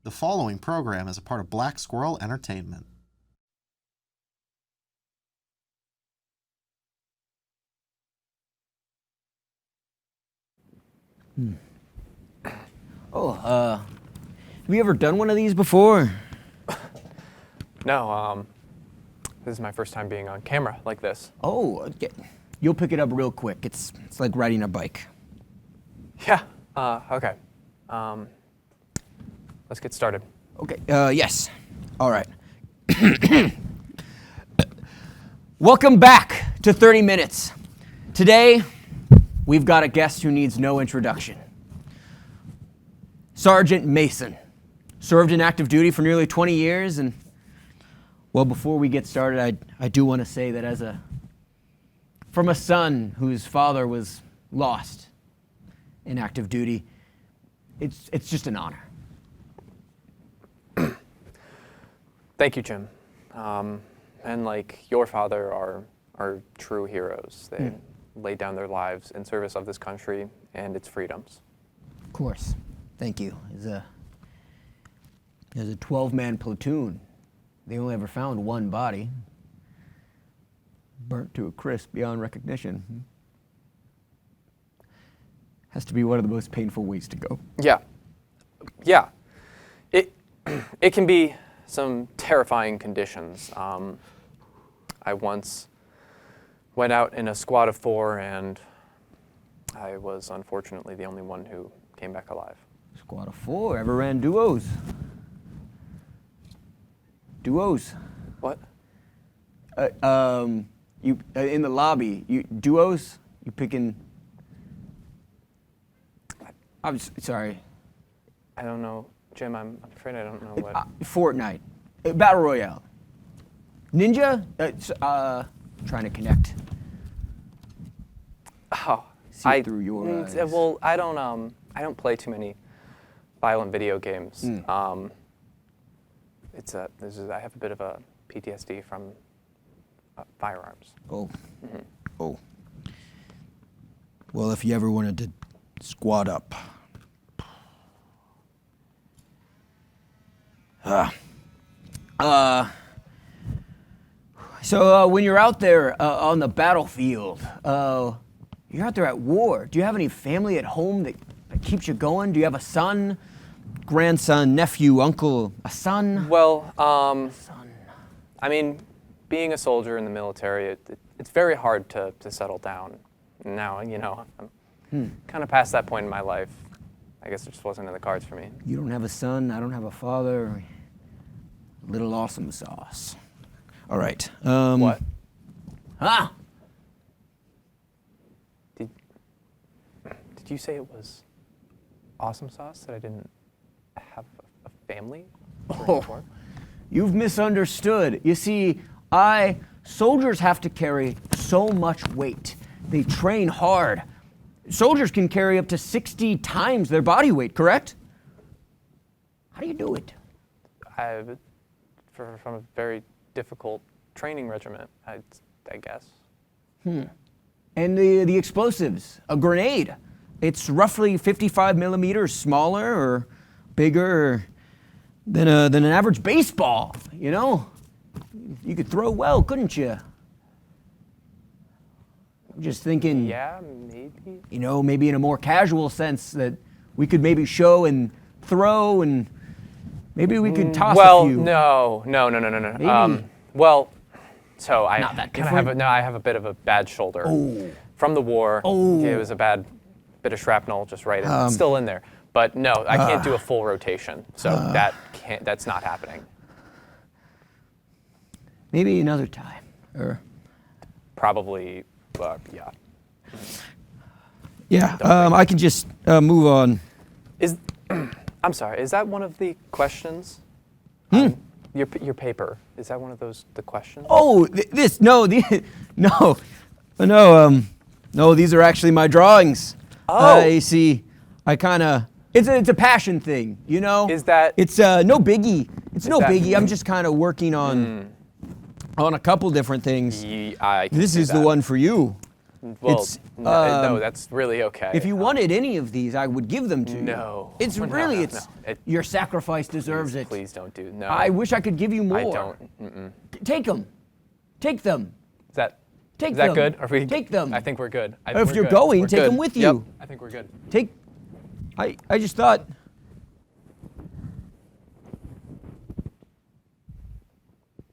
The following program is a part of Black Squirrel Entertainment. Have you ever done one of these before? No, this is my first time being on camera like this. Oh, okay. You'll pick it up real quick. It's like riding a bike. Yeah, okay. Let's get started. Okay, yes. All right. Welcome back to 30 Minutes. Today, we've got a guest who needs no introduction. Sergeant Mason. Served in active duty for nearly 20 years, and, well, before we get started, I do want to say that from a son whose father was lost in active duty, it's just an honor. Thank you, Jim. And like your father are true heroes. They laid down their lives in service of this country and its freedoms. Of course. Thank you. There's a 12-man platoon. They only ever found one body. Burnt to a crisp beyond recognition. Has to be one of the most painful ways to go. Yeah. It can be some terrifying conditions. I once went out in a squad of 4, and I was unfortunately the only one who came back alive. Squad of 4? Ever ran duos? Duos? What? You in the lobby, duos? You picking? I'm sorry. I don't know, Jim. I'm afraid I don't know what. Fortnite, Battle Royale, Ninja. Trying to connect. Oh, See through your eyes. Well, I don't play too many violent video games. I have a bit of a PTSD from firearms. Oh. Mm-hmm. Oh. Well, if you ever wanted to squad up. So when you're out there on the battlefield, you're out there at war. Do you have any family at home that keeps you going? Do you have a son, grandson, nephew, uncle, a son? Well, Son. I mean, being a soldier in the military, it's very hard to settle down. Now, I'm kind of past that point in my life. I guess it just wasn't in the cards for me. You don't have a son, I don't have a father. Little awesome sauce. All right. What? Ah! Did you say it was awesome sauce that I didn't have a family? Oh, you've misunderstood. You see, soldiers have to carry so much weight. They train hard. Soldiers can carry up to 60 times their body weight, correct? How do you do it? From a very difficult training regiment, I guess. And the explosives, a grenade, it's roughly 55 millimeters smaller or bigger than an average baseball, you know? You could throw well, couldn't you? I'm just thinking, Yeah, maybe. Maybe in a more casual sense that we could maybe show and throw, and maybe we could toss a few. No. Maybe. So I Not that kind of different? I have a bit of a bad shoulder. Oh. From the war. Oh. It was a bad bit of shrapnel just right in. It's still in there. But no, I can't do a full rotation. So that's not happening. Maybe another time. Or Probably, yeah. yeah, I can just move on. I'm sorry, is that one of the questions? Your paper, is that one of the questions? Oh, no, these are actually my drawings. Oh. You see, it's a passion thing, you know? Is that... It's no biggie. It's no that- biggie. I'm just kind of working on a couple different things. I can This see is the that. one for you. Well, It's, no, that's really okay. If you wanted any of these, I would give them to you. No. It's No, really, no, it's no. your sacrifice deserves it. Please don't do. No. I wish I could give you more. I don't. Mm-mm. Take them. Take them. Is that Take that them. good? Are we? Take them. I think we're good. If you're going, take them with you. Yep. I think we're good. Take. I just thought.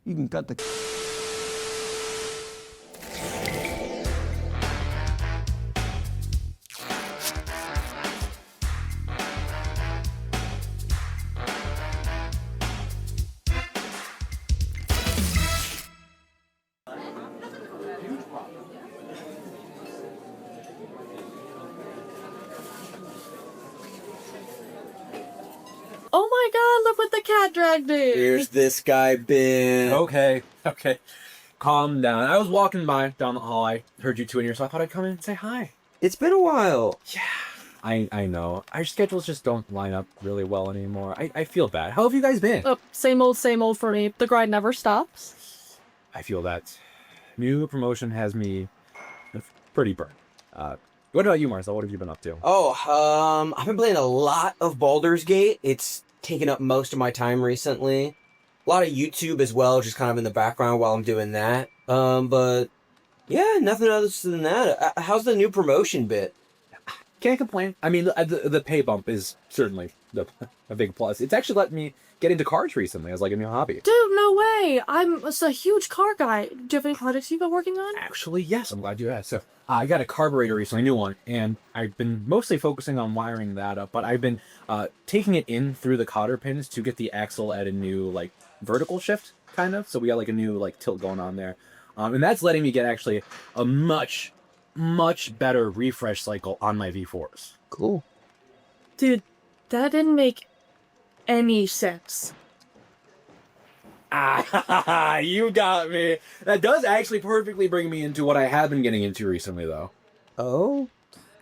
You can cut the. Oh my god, look what the cat dragged me! Here's this guy been. Okay. Calm down. I was walking by down the hall. I heard you two in here, so I thought I'd come in and say hi. It's been a while. Yeah. I know. Our schedules just don't line up really well anymore. I feel bad. How have you guys been? Oh, same old for me. The grind never stops. I feel that. New promotion has me pretty burnt. What about you, Marcel? What have you been up to? Oh, I've been playing a lot of Baldur's Gate. It's taken up most of my time recently. A lot of YouTube as well, just kind of in the background while I'm doing that. But yeah, nothing else than that. How's the new promotion bit? Can't complain. I mean, the pay bump is certainly a big plus. It's actually let me get into cards recently as like a new hobby. Dude, no way! I'm a huge car guy. Do you have any projects you've been working on? Actually, yes. I'm glad you asked. So I got a carburetor recently, a new one, and I've been mostly focusing on wiring that up, but I've been taking it in through the cotter pins to get the axle at a new like vertical shift, kind of. So we got like a new like tilt going on there. And that's letting me get actually a much better refresh cycle on my V4s. Cool. Dude, that didn't make any sense. Ah, you got me. That does actually perfectly bring me into what I have been getting into recently, though. Oh?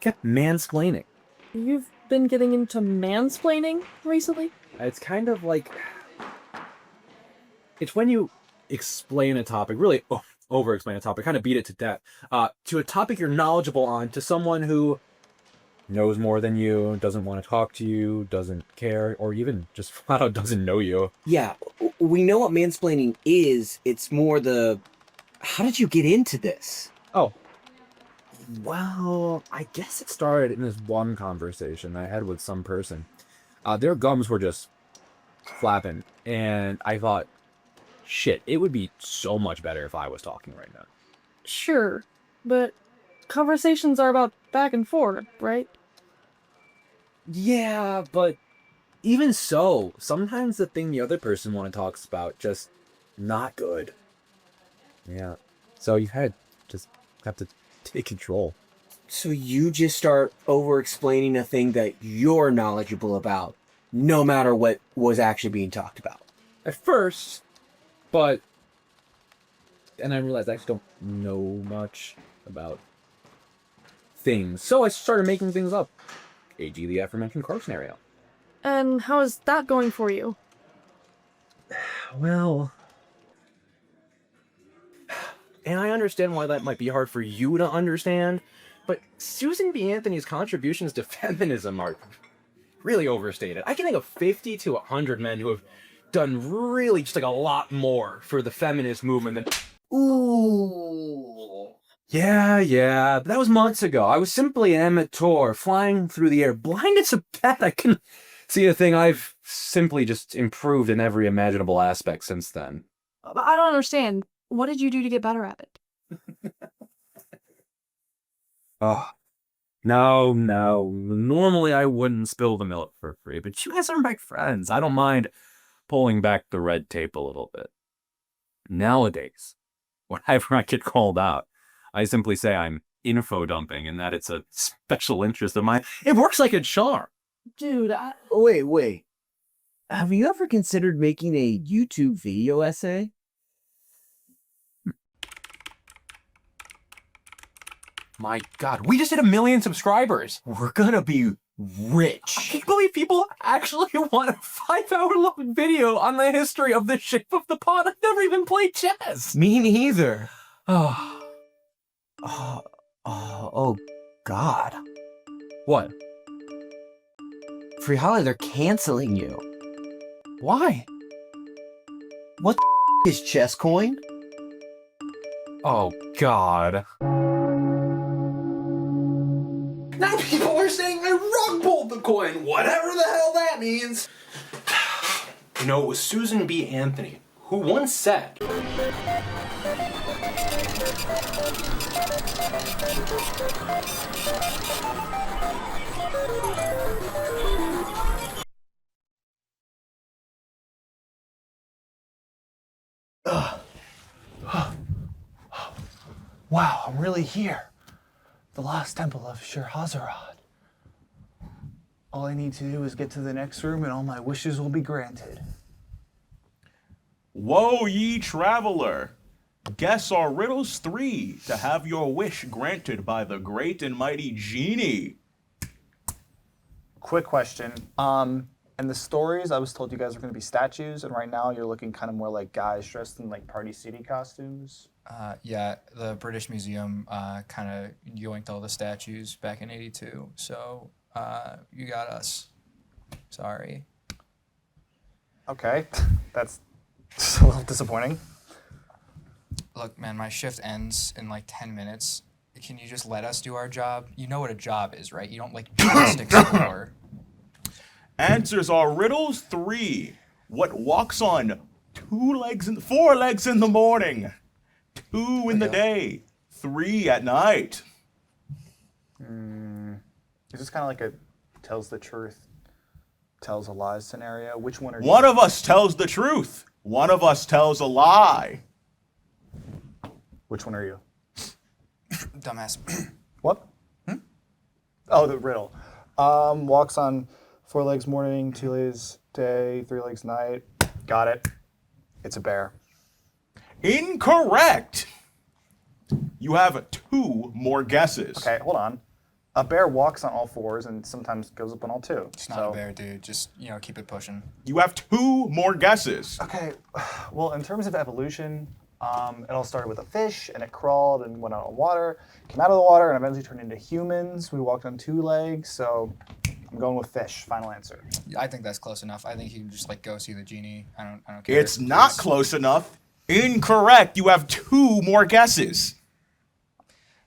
Kept mansplaining. You've been getting into mansplaining recently? It's kind of like... It's when you explain a topic, really over-explain a topic, kind of beat it to death, to a topic you're knowledgeable on, to someone who knows more than you, doesn't want to talk to you, doesn't care, or even just flat out doesn't know you. Yeah, we know what mansplaining is. It's more the... How did you get into this? Oh. Well, I guess it started in this one conversation I had with some person. Their gums were just flapping, and I thought, shit, it would be so much better if I was talking right now. Sure, but conversations are about back and forth, right? Yeah, but even so, sometimes the thing the other person talks about just not good. Yeah. So you just have to take control. So you just start over-explaining a thing that you're knowledgeable about, no matter what was actually being talked about. At first, but... And I realized I actually don't know much about things. So I started making things up. A.g. the aforementioned car scenario. And how is that going for you? Well... And I understand why that might be hard for you to understand, but Susan B. Anthony's contributions to feminism are really overstated. I can think of 50 to 100 men who have done really just like a lot more for the feminist movement than... Ooh. Yeah, but that was months ago. I was simply an amateur flying through the air, blind as a bat. I can see a thing. I've simply just improved in every imaginable aspect since then. But I don't understand. What did you do to get better at it? Oh, no. Normally I wouldn't spill the milk for free, but you guys are my friends. I don't mind pulling back the red tape a little bit. Nowadays, whenever I get called out, I simply say I'm info dumping and that it's a special interest of mine. It works like a charm. Dude, Wait. Have you ever considered making a YouTube video essay? My God, we just hit 1 million subscribers. We're gonna be I rich. can't believe people actually want a 5-hour-long video on the history of the shape of the pod. I've never even played chess. Me neither. Oh, Oh, God. What? Frihala, they're canceling you. Why? What the is chess coin? Oh, God. Now people are saying I rug pulled the coin, whatever the hell that means. You know, it was Susan B. Anthony who once said, Wow, I'm really here. The lost temple of Shir-Hazarad. All I need to do is get to the next room and all my wishes will be granted. Woe ye traveler! Guess our riddles 3 to have your wish granted by the great and mighty genie. Quick question. In the stories, I was told you guys are going to be statues, and right now you're looking kind of more like guys dressed in like Party City costumes. Yeah, the British Museum kind of yoinked all the statues back in '82, so you got us. Sorry. Okay, that's just a little disappointing. Look, man, my shift ends in like 10 minutes. Can you just let us do our job? You know what a job is, right? You don't like joystick score. Answers are riddles 3. What walks on 4 legs in the morning, 2 in the day, 3 at night? Is this kind of like a tells the truth, tells a lie scenario? Which one are you? One of us tells the truth. One of us tells a lie. Which one are you? Dumbass. What? Oh, the riddle. Walks on 4 legs morning, 2 legs day, 3 legs night. Got it. It's a bear. Incorrect. You have 2 more guesses. Okay, hold on. A bear walks on all 4s and sometimes goes up on all 2. It's not a bear, dude. Just, keep it pushing. You have 2 more guesses. Okay, well, in terms of evolution, it all started with a fish, and it crawled and went out on water, came out of the water, and eventually turned into humans. We walked on 2 legs, so I'm going with fish. Final answer. I think that's close enough. I think you can just go see the genie. I don't care. It's not close enough. Incorrect. You have 2 more guesses.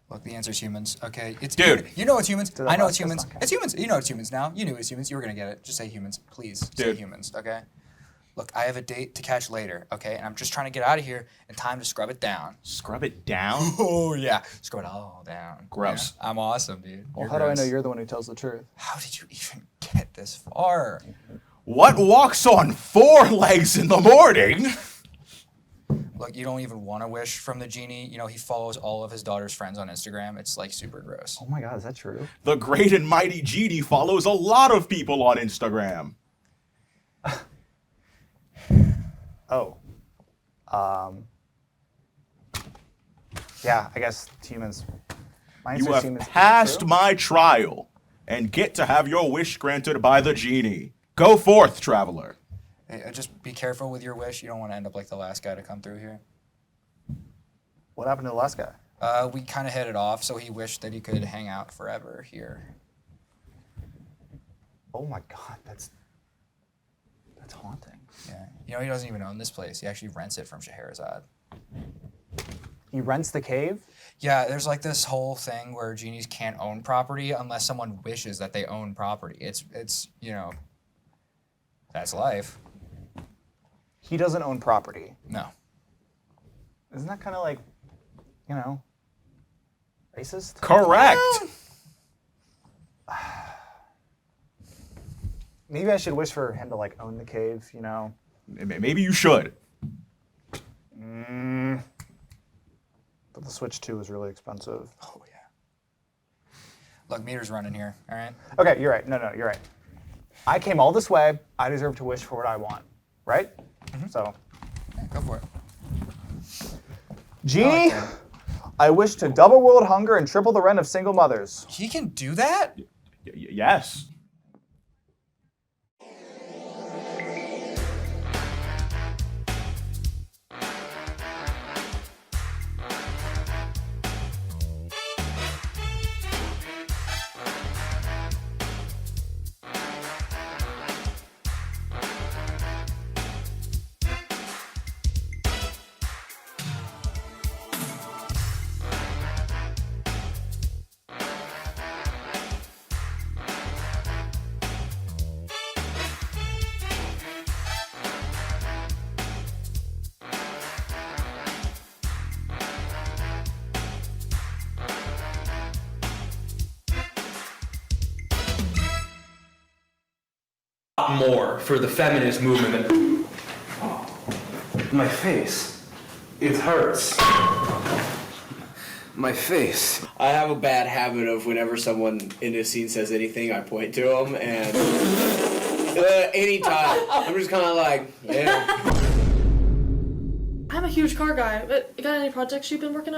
Look, the answer's humans. Okay, it's Dude. You know it's humans. I know it's that's humans. not count. It's humans. You know it's humans now. You knew it's humans. You were gonna get it. Just say humans, please. Say Dude. humans. Okay. Look, I have a date to catch later. Okay, and I'm just trying to get out of here in time to scrub it down. Scrub it down? Oh yeah, scrub it all down. Gross. Yeah, I'm awesome, dude. Well, You're how do I know gross. you're the one who tells the truth? How did you even get this far? What walks on 4 legs in the morning? Look, you don't even want to wish from the genie. He follows all of his daughter's friends on Instagram. It's super gross. Oh my god, is that true? The great and mighty genie follows a lot of people on Instagram. Oh. Yeah, I guess humans. My answer You is have humans. passed True? my trial and get to have your wish granted by the genie. Go forth, traveler. Hey, just be careful with your wish. You don't want to end up like the last guy to come through here. What happened to the last guy? We kind of hit it off, so he wished that he could hang out forever here. Oh my god, that's haunting. Yeah. He doesn't even own this place. He actually rents it from Scheherazade. He rents the cave? Yeah, there's this whole thing where genies can't own property unless someone wishes that they own property. It's that's life. He doesn't own property. No. Isn't that kind of like, racist? Correct. Maybe I should wish for him to own the cave, Maybe you should. But the Switch 2 is really expensive. Oh yeah. Look, meter's running here. All right. Okay, you're right. No, you're right. I came all this way. I deserve to wish for what I want, right? So, Yeah, go for it. Genie, I wish to double world hunger and triple the rent of single mothers. He can do that? Yes. lot more for the feminist movement than... My face. It hurts. My face. I have a bad habit of whenever someone in this scene says anything, I point to them, and anytime, I'm just kind of like, yeah. I'm a huge car guy, but you got any projects you've been working on?